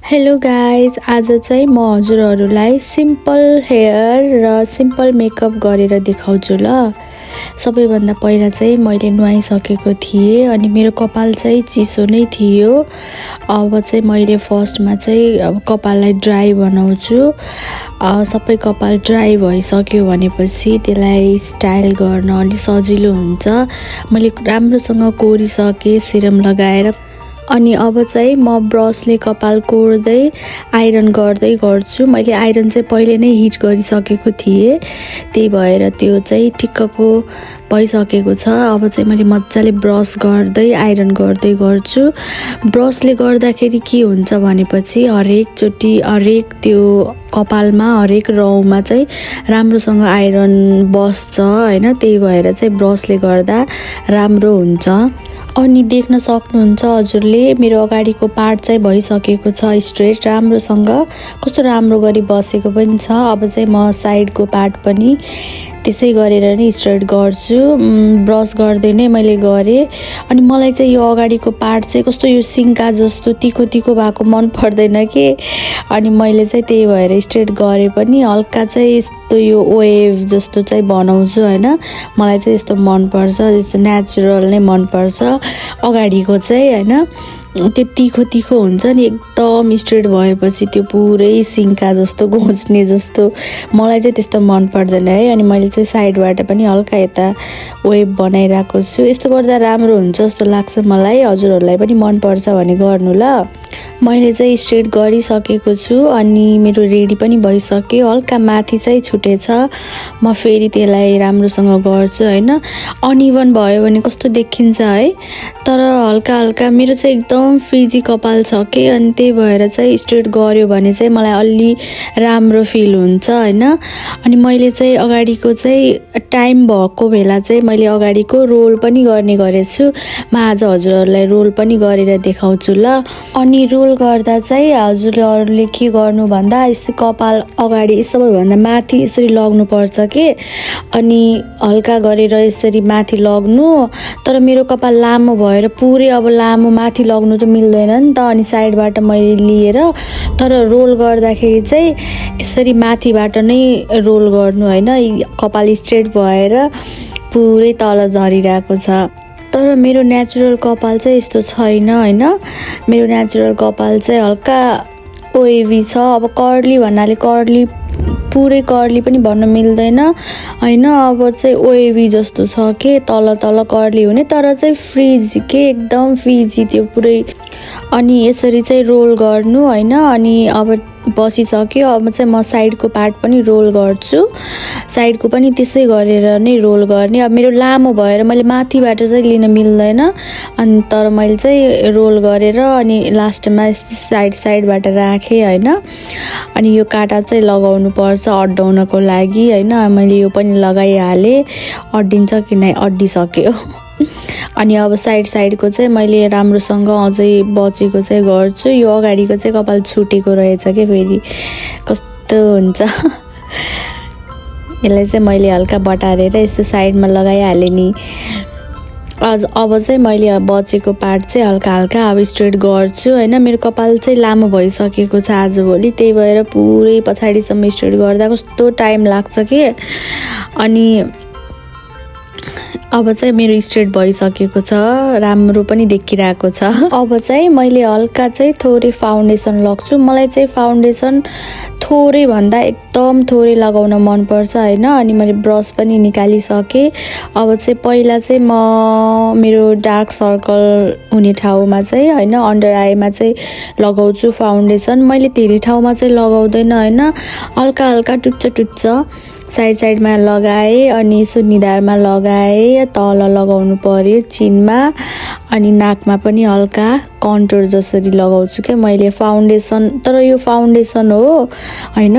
Hello guys, आज चाहिँ म हजुरहरूलाई सिम्पल हेयर र सिम्पल मेकअप गरेर देखाउँछु ल। सबैभन्दा पहिला चाहिँ मैले नुहाइसकेको थिएँ अनि मेरो कपाल चाहिँ चिसो नै थियो। अब चाहिँ मैले फर्स्टमा चाहिँ अब कपाललाई ड्राई बनाउँछु। सबै कपाल ड्राई भइसक्यो भनेपछि त्यसलाई स्टाइल गर्न अलि सजिलो हुन्छ। मैले राम्रोसँग कोरिसकेँ सिरम लगाएर। अनि अब चाहिँ म ब्रसले कपाल कोर्दै आइरन गर्दै गर्छु। मैले आइरन चाहिँ पहिले नै हिट गरिसकेको थिएँ, त्यही भएर त्यो चाहिँ ठिक्कको भइसकेको छ। अब चाहिँ मैले मजाले ब्रस गर्दै आइरन गर्दै गर्छु। ब्रसले गर्दाखेरि के हुन्छ भनेपछि हरेकचोटि हरेक त्यो कपालमा हरेक रौमा चाहिँ राम्रोसँग आइरन बस्छ हैन। त्यही भएर चाहिँ ब्रसले गर्दा राम्रो हुन्छ। अनि देख्न सक्नुहुन्छ हजुरले मेरो अगाडिको पार्ट चाहिँ भइसकेको छ स्ट्रेट, राम्रोसँग कस्तो राम्रो गरी बसेको पनि छ। अब चाहिँ म साइडको पार्ट पनि त्यसै गरेर नै स्ट्रेट गर्छु। ब्रस गर्दै नै मैले गरेँ। अनि मलाई चाहिँ यो अगाडिको पार्ट चाहिँ कस्तो यो सिङ्का जस्तो तिखो तिखो भएको मन पर्दैन के। अनि मैले चाहिँ त्यही भएर स्ट्रेट गरेँ पनि। हल्का चाहिँ यस्तो यो वेभ जस्तो चाहिँ बनाउँछु हैन। मलाई चाहिँ यस्तो मनपर्छ, यस्तो नेचुरल नै मनपर्छ अगाडिको चाहिँ हैन। त्यो तिखो तिखो हुन्छ नि, एकदम स्ट्रेट भएपछि त्यो पुरै सिङ्का जस्तो घोच्ने जस्तो मलाई चाहिँ त्यस्तो मन पर्दैन है। अनि मैले चाहिँ साइडबाट पनि हल्का यता वेभ बनाइरहेको छु। यस्तो गर्दा राम्रो हुन्छ जस्तो लाग्छ मलाई। हजुरहरूलाई पनि मनपर्छ भने गर्नु ल। मैले चाहिँ स्ट्रेट गरिसकेको छु अनि मेरो रेडी पनि भइसक्यो। हल्का माथि चाहिँ छुटेछ, म फेरि त्यसलाई राम्रोसँग गर्छु हैन। अनइभन भयो भने कस्तो देखिन्छ है। तर हल्का हल्का मेरो चाहिँ एकदम फ्रिजी कपाल छ के, अनि त्यही भएर चाहिँ स्ट्रेट गर्यो भने चाहिँ मलाई अलि राम्रो फिल हुन्छ हैन। अनि मैले चाहिँ अगाडिको चाहिँ टाइम भएको बेला चाहिँ मैले अगाडिको रोल पनि गर्ने गरेछु। म आज हजुरहरूलाई रोल पनि गरेर देखाउँछु ल। अनि रोल गर्दा चाहिँ हजुरहरूले के गर्नु भन्दा यस्तै कपाल अगाडि सबैभन्दा माथि यसरी लग्नुपर्छ के। अनि हल्का गरेर यसरी माथि लग्नु। तर मेरो कपाल लामो भएर पुरै अब लामो माथि लग्नु त मिल्दैन नि त। अनि साइडबाट मैले लिएर, तर रोल गर्दाखेरि चाहिँ यसरी माथिबाट नै रोल गर्नु हैन। कपाल स्ट्रेट भएर पुरै तल झरिरहेको छ। तर मेरो नेचुरल कपाल चाहिँ यस्तो छैन हैन। मेरो नेचुरल कपाल चाहिँ हल्का वेभी छ। अब कर्ली भन्नाले कर्ली पुरै कर्ली पनि भन्न मिल्दैन हैन। अब चाहिँ वेभी जस्तो छ के, तल तल कर्ली हुने तर चाहिँ फ्रिज के, एकदम फ्रिजी त्यो पुरै। अनि यसरी चाहिँ रोल गर्नु हैन। अनि अब बसिसक्यो। अब चाहिँ म साइडको पार्ट पनि रोल गर्छु। साइडको पनि त्यसै गरेर नै रोल गर्ने। अब मेरो लामो भएर मैले माथिबाट चाहिँ लिन मिल्दैन, अनि तर मैले चाहिँ रोल गरेर अनि लास्टमा साइडबाट राखेँ हैन। अनि यो काँटा चाहिँ लगाउनु पर्छ अड्डाउनको लागि हैन। मैले यो पनि लगाइहालेँ, अड्डिन्छ कि नै अड्डिसक्यो। अनि अब साइडको चाहिँ मैले राम्रोसँग अझै बचेको चाहिँ गर्छु। यो अगाडिको चाहिँ कपाल छुटेको रहेछ के, फेरि कस्तो हुन्छ। यसलाई चाहिँ मैले हल्का बटारेर यस्तो साइडमा लगाइहालेँ नि। अब चाहिँ मैले बचेको पार्ट चाहिँ हल्का हल्का अब स्ट्रेट गर्छु हैन। मेरो कपाल चाहिँ लामो भइसकेको छ आजभोलि, त्यही भएर पुरै पछाडिसम्म स्ट्रेट गर्दा कस्तो टाइम लाग्छ के। अनि अब चाहिँ मेरो स्ट्रेट भइसकेको छ, राम्रो पनि देखिरहेको छ। अब चाहिँ मैले हल्का चाहिँ थोरै फाउन्डेसन लाग्छु। मलाई चाहिँ फाउन्डेसन थोरै भन्दा एकदम थोरै लगाउन मनपर्छ हैन। अनि मैले ब्रस पनि निकालिसकेँ। अब चाहिँ पहिला चाहिँ म मेरो डार्क सर्कल हुने ठाउँमा चाहिँ हैन, अन्डर आईमा चाहिँ लगाउँछु फाउन्डेसन। मैले धेरै ठाउँमा चाहिँ लगाउँदैन हैन, हल्का हल्का टुच्च साइडमा लगाएँ। अनि यसो निधारमा लगाएँ, तल लगाउनु पर्यो चिनमा। अनि नाकमा पनि हल्का कन्टुर जसरी लगाउँछु क्या मैले फाउन्डेसन। तर यो फाउन्डेसन हो हैन,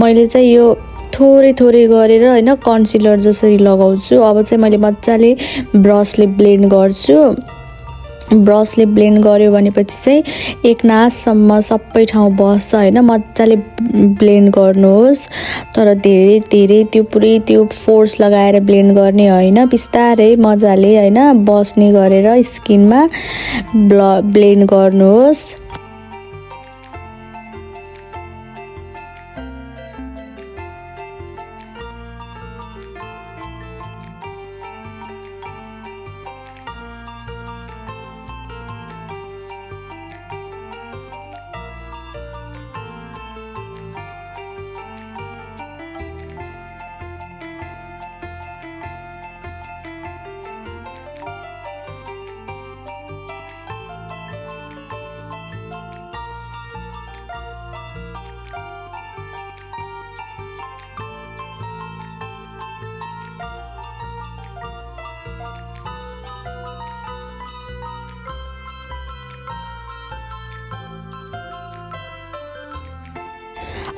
मैले चाहिँ यो थोरै थोरै गरेर हैन कन्सिलर जसरी लगाउँछु। अब चाहिँ मैले मजाले ब्रसले ब्लेन्ड गर्छु। ब्रसले ब्लेन्ड गर्यो भनेपछि चाहिँ एक नाससम्म सबै ठाउँ बस्छ हैन। मजाले ब्लेन्ड गर्नुहोस्, तर धेरै त्यो पुरै त्यो फोर्स लगाएर ब्लेन्ड गर्ने हैन, बिस्तारै मजाले हैन बस्ने गरेर स्किनमा ब्लेन्ड गर्नुहोस्।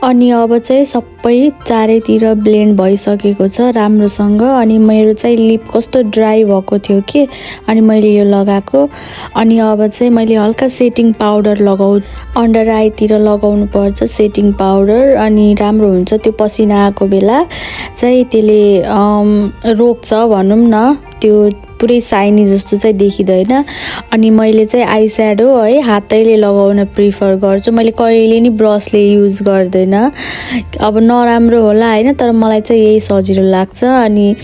अनि अब चाहिँ सबै चारैतिर ब्लेन्ड भइसकेको छ राम्रोसँग। अनि मेरो चाहिँ लिप कस्तो ड्राई भएको थियो कि, अनि मैले यो लगाएको। अनि अब चाहिँ मैले हल्का सेटिङ पाउडर अन्डर आईतिर लगाउनु पर्छ सेटिङ पाउडर, अनि राम्रो हुन्छ त्यो पसिना आएको बेला चाहिँ त्यसले रोक्छ भनौँ न, त्यो पुरै साइनी जस्तो चाहिँ देखिँदैन। अनि मैले चाहिँ आई स्याडो है हातैले लगाउन प्रिफर गर्छु, मैले कहिले नि ब्रसले युज गर्दैन। अब नराम्रो होला होइन, तर मलाई चाहिँ यही सजिलो लाग्छ। अनि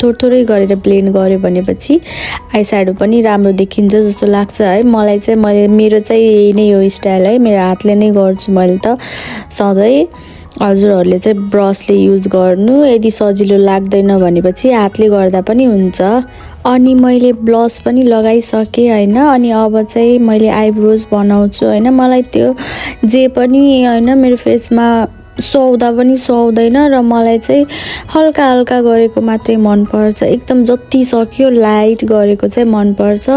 थोरै गरेर ब्लेन्ड गर्यो भनेपछि आई स्याडो पनि राम्रो देखिन्छ जस्तो लाग्छ है मलाई चाहिँ। मेरो चाहिँ यही नै हो स्टाइल है, मेरो हातले नै गर्छु मैले त सधैँ। हजुरहरूले चाहिँ ब्रसले युज गर्नु, यदि सजिलो लाग्दैन भनेपछि हातले गर्दा पनि हुन्छ। अनि मैले ब्लस पनि लगाइसकेँ होइन। अनि अब चाहिँ मैले आइब्रोज बनाउँछु होइन। मलाई त्यो जे पनि होइन मेरो फेसमा सुहाउँदा पनि सुहाउँदैन, र मलाई चाहिँ हल्का हल्का गरेको मात्रै मनपर्छ, एकदम जति सक्यो लाइट गरेको चाहिँ मनपर्छ।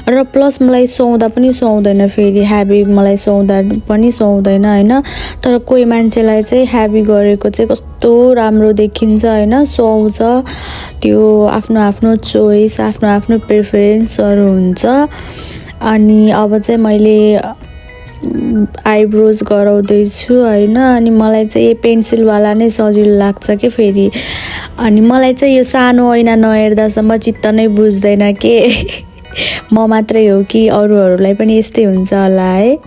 र प्लस मलाई सुहाउँदा पनि सुहाउँदैन, फेरि हेभी मलाई सुहाउँदा पनि सुहाउँदैन होइन। तर कोही मान्छेलाई चाहिँ हेभी गरेको चाहिँ कस्तो राम्रो देखिन्छ होइन, सुहाउँछ। त्यो आफ्नो आफ्नो चोइस, आफ्नो आफ्नो प्रिफरेन्सहरू हुन्छ। अनि अब चाहिँ मैले आइब्रोज गराउँदैछु होइन। अनि मलाई चाहिँ पेन्सिलवाला नै सजिलो लाग्छ कि फेरि। अनि मलाई चाहिँ यो सानो ऐना नहेर्दासम्म चित्त नै बुझ्दैन के म मात्रै हो कि अरूहरूलाई पनि यस्तै हुन्छ होला है।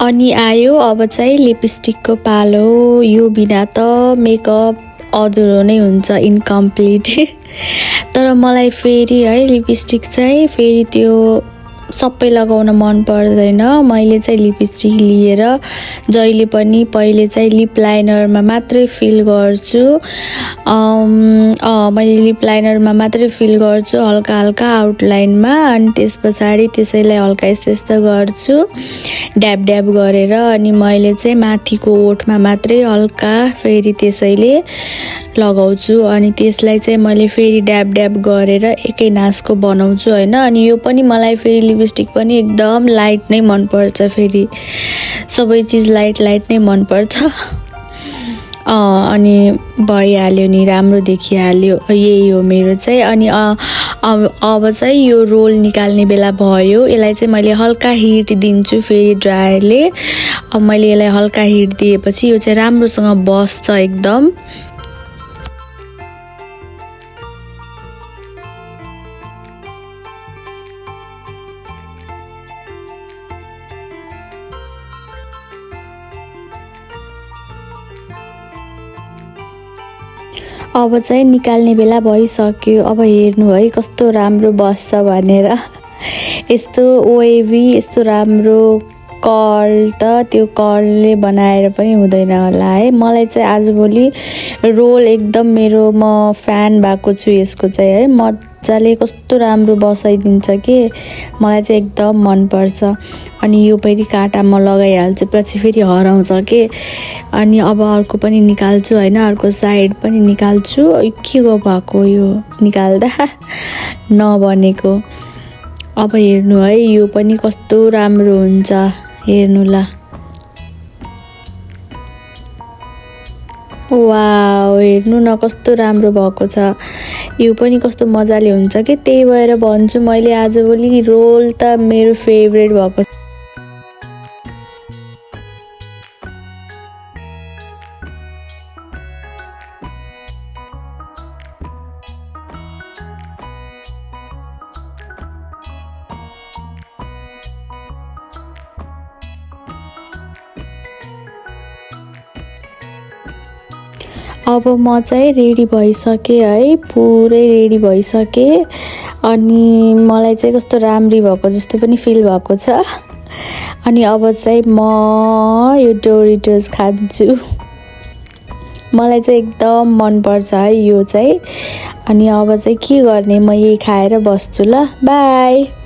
अनि आयो अब चाहिँ लिपस्टिकको पालो। यो बिना त मेकअप अधुरो नै हुन्छ, इन्कम्प्लिट। तर मलाई फेरि है लिपस्टिक चाहिँ फेरि त्यो सबै लगाउन मन पर्दैन। मैले चाहिँ लिपस्टिक लिएर जहिले पनि पहिले चाहिँ लिप लाइनरमा मात्रै फिल गर्छु। मैले लिप लाइनरमा मात्रै फिल गर्छु हल्का हल्का आउटलाइनमा। अनि त्यस पछाडि त्यसैलाई हल्का यस्तो गर्छु ड्याब ड्याब गरेर। अनि मैले चाहिँ माथिको ओठमा मात्रै हल्का फेरि त्यसैले लगाउँछु। अनि त्यसलाई चाहिँ मैले फेरि ड्याब ड्याब गरेर एकै नासको बनाउँछु होइन। अनि यो पनि मलाई फेरि लिपस्टिक पनि एकदम लाइट नै मनपर्छ, फेरि सबै चिज लाइट लाइट नै मनपर्छ। अनि भइहाल्यो नि, राम्रो देखिहाल्यो। यही हो मेरो चाहिँ। अनि अब चाहिँ यो रोल निकाल्ने बेला भयो। यसलाई चाहिँ मैले हल्का हिट दिन्छु फेरि ड्रायरले। अब मैले यसलाई हल्का हिट दिएपछि यो चाहिँ राम्रोसँग बस्छ एकदम। अब चाहिँ निकाल्ने बेला भइसक्यो। अब हेर्नु है कस्तो राम्रो बस्छ भनेर। यस्तो वेभी यस्तो राम्रो कर्ल त त्यो कर्लले बनाएर पनि हुँदैन होला है। मलाई चाहिँ आजभोलि रोल एकदम म फ्यान भएको छु यसको चाहिँ है। म मजाले कस्तो राम्रो बसाइदिन्छ कि मलाई चाहिँ एकदम मनपर्छ। अनि यो पनि काँटा म लगाइहाल्छु, पछि फेरि हराउँछ कि। अनि अब अर्को पनि निकाल्छु होइन, अर्को साइड पनि निकाल्छु। के भएको यो निकाल्दा नबनेको। अब हेर्नु है, यो पनि कस्तो राम्रो हुन्छ, हेर्नु ल। वाउ, हेर्नु न कस्तो राम्रो भएको छ। यो पनि कस्तो मजाले हुन्छ कि, त्यही भएर भन्छु मैले आजभोलि रोल त मेरो फेभरेट भएको छ। अब म चाहिँ रेडी भइसकेँ है, पुरै रेडी भइसकेँ। अनि मलाई चाहिँ कस्तो राम्री भएको जस्तो पनि फिल भएको छ। अनि अब चाहिँ म यो डोरिटोस खान्छु। मलाई चाहिँ एकदम मनपर्छ है यो चाहिँ। अनि अब चाहिँ के गर्ने, म यही खाएर बस्छु ल, बाई।